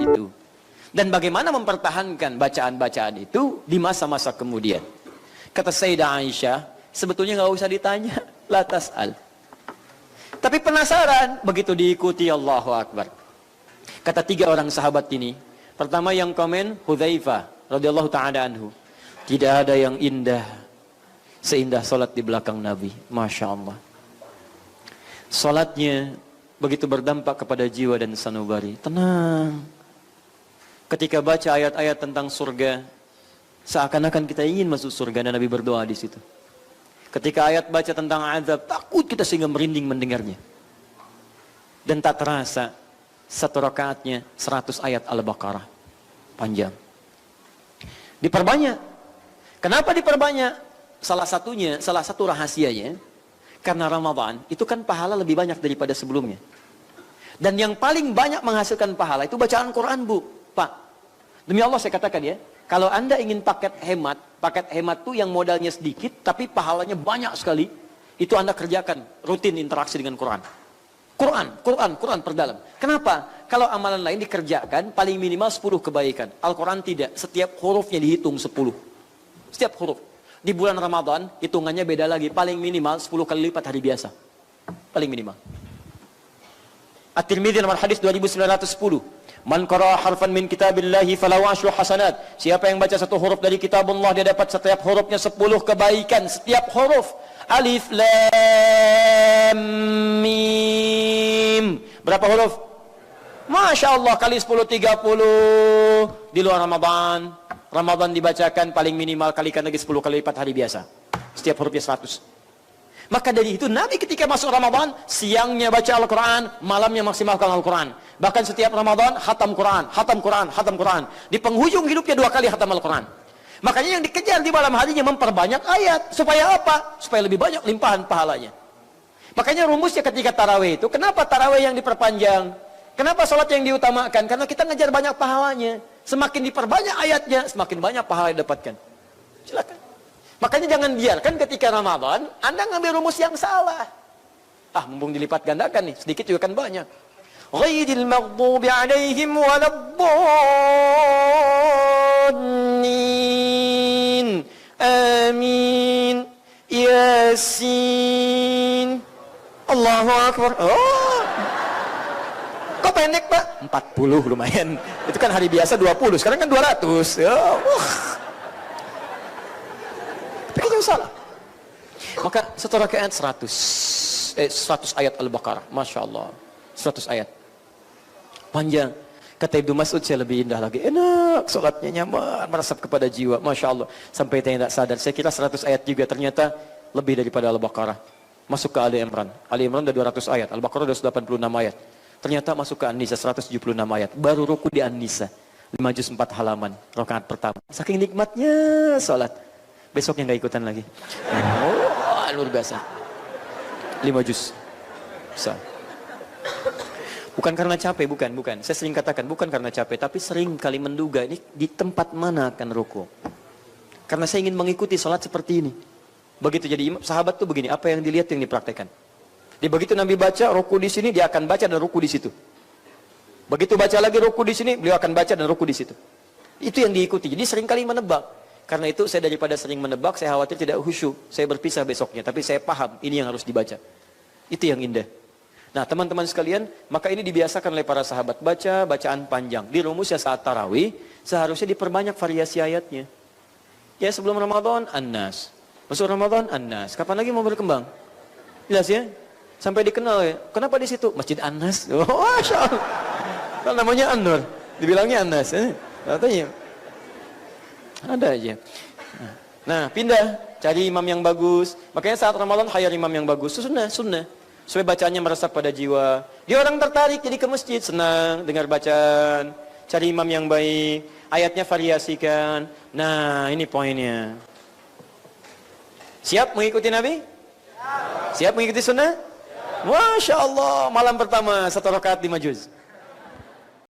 Itu. Dan bagaimana mempertahankan bacaan-bacaan itu di masa-masa kemudian. Kata Sayyidah Aisyah, sebetulnya nggak usah ditanya, la tas'al. Tapi penasaran, begitu diikuti, Allahu Akbar. Kata 3 orang sahabat ini, pertama yang komen, Hudzaifah radhiyallahu ta'ala anhu. Tidak ada yang indah seindah salat di belakang Nabi. Masya Allah. Salatnya begitu berdampak kepada jiwa dan sanubari. Tenang. Ketika baca ayat-ayat tentang surga, seakan-akan kita ingin masuk surga, dan Nabi berdoa di situ. Ketika ayat baca tentang azab, takut kita sehingga merinding mendengarnya. Dan tak terasa, 1 rakaatnya 100 ayat Al-Baqarah. Panjang. Diperbanyak. Kenapa diperbanyak? Salah satu rahasianya, karena Ramadan itu kan pahala lebih banyak daripada sebelumnya. Dan yang paling banyak menghasilkan pahala itu bacaan Quran, Bu. Pak, demi Allah saya katakan ya, kalau Anda ingin paket hemat tuh yang modalnya sedikit tapi pahalanya banyak sekali, itu Anda kerjakan rutin interaksi dengan Quran. Quran perdalam. Kenapa? Kalau amalan lain dikerjakan paling minimal 10 kebaikan. Al-Quran tidak, setiap hurufnya dihitung 10. Setiap huruf. Di bulan Ramadan hitungannya beda lagi, paling minimal 10 kali lipat hari biasa. Paling minimal. At-Tirmidzi nomor hadis 2910. Man qara'a harfan min kitabillahi falahu asyru hasanat. Siapa yang baca 1 huruf dari kitabullah, dia dapat setiap hurufnya 10 kebaikan. Setiap huruf. Alif lam mim. Berapa huruf? Masya Allah, kali 10 30. Di luar Ramadan, Ramadan dibacakan paling minimal kalikan lagi 10 kali lipat hari biasa. Setiap hurufnya 100. Maka dari itu Nabi ketika masuk Ramadan, siangnya baca Al-Quran, malamnya maksimalkan Al-Quran. Bahkan setiap Ramadan khatam Quran. Di penghujung hidupnya 2 kali khatam Al-Quran. Makanya yang dikejar di malam harinya memperbanyak ayat. Supaya apa? Supaya lebih banyak limpahan pahalanya. Makanya rumusnya ketika tarawih itu, kenapa tarawih yang diperpanjang? Kenapa sholat yang diutamakan? Karena kita ngejar banyak pahalanya. Semakin diperbanyak ayatnya, semakin banyak pahala yang didapatkan. Silakan. Makanya jangan biarkan ketika Ramadan Anda ngambil rumus yang salah. Mumpung dilipat gandakan nih, sedikit juga kan banyak. Ghairil maghdubi alaihim waladdallin. Amin. Yasin. Allahu Akbar. Kok pendek, Pak? 40 lumayan. Itu kan hari biasa 20, sekarang kan 200. Tapi jauh salah. Maka 1 rakaat 100 ayat Al-Baqarah. Masya Allah. 100 ayat. Panjang. Kata Ibnu Mas'ud, saya lebih indah lagi. Enak, sholatnya nyaman, meresap kepada jiwa. Masya Allah. Sampai saya tidak sadar. Saya kira 100 ayat juga, ternyata lebih daripada Al-Baqarah. Masuk ke Ali Imran. Ali Imran udah 200 ayat. Al-Baqarah udah 86 ayat. Ternyata masuk ke An-Nisa 176 ayat. Baru ruku di An-Nisa 5 juz 4 halaman, rakaat pertama. Saking nikmatnya salat. Besoknya nggak ikutan lagi. Luar biasa. 5 juz. Bisa. Bukan karena capek, bukan. Saya sering katakan bukan karena capek, tapi sering kali menduga ini di tempat mana akan ruku. Karena saya ingin mengikuti salat seperti ini. Begitu jadi sahabat tuh begini, apa yang dilihat yang dipraktekkan. Begitu Nabi baca ruku di sini, dia akan baca dan ruku di situ. Begitu baca lagi ruku di sini, beliau akan baca dan ruku di situ. Itu yang diikuti. Jadi sering kali menebak. Karena itu saya daripada sering menebak, saya khawatir tidak khusyuk. Saya berpisah besoknya, tapi saya paham ini yang harus dibaca. Itu yang indah. Nah, teman-teman sekalian, maka ini dibiasakan oleh para sahabat baca bacaan panjang. Di rumusnya saat tarawih, seharusnya diperbanyak variasi ayatnya. Ya, sebelum Ramadan An-Nas. Masuk Ramadan An-Nas. Kapan lagi mau berkembang? Jelas ya? Sampai dikenal ya. Kenapa di situ? Masjid An-Nas. Masya Allah. Kan namanya An-Nur. Dibilangnya An-Nas. Katanya. Ada aja. Nah, pindah. Cari imam yang bagus. Makanya saat Ramadan hire imam yang bagus. Sunnah. Supaya bacaannya meresap pada jiwa. Dia orang tertarik jadi ke masjid. Senang dengar bacaan. Cari imam yang baik. Ayatnya variasikan. Nah, ini poinnya. Siap mengikuti Nabi? Siap mengikuti sunnah? Masya Allah, malam pertama 1 rakaat 5 juz.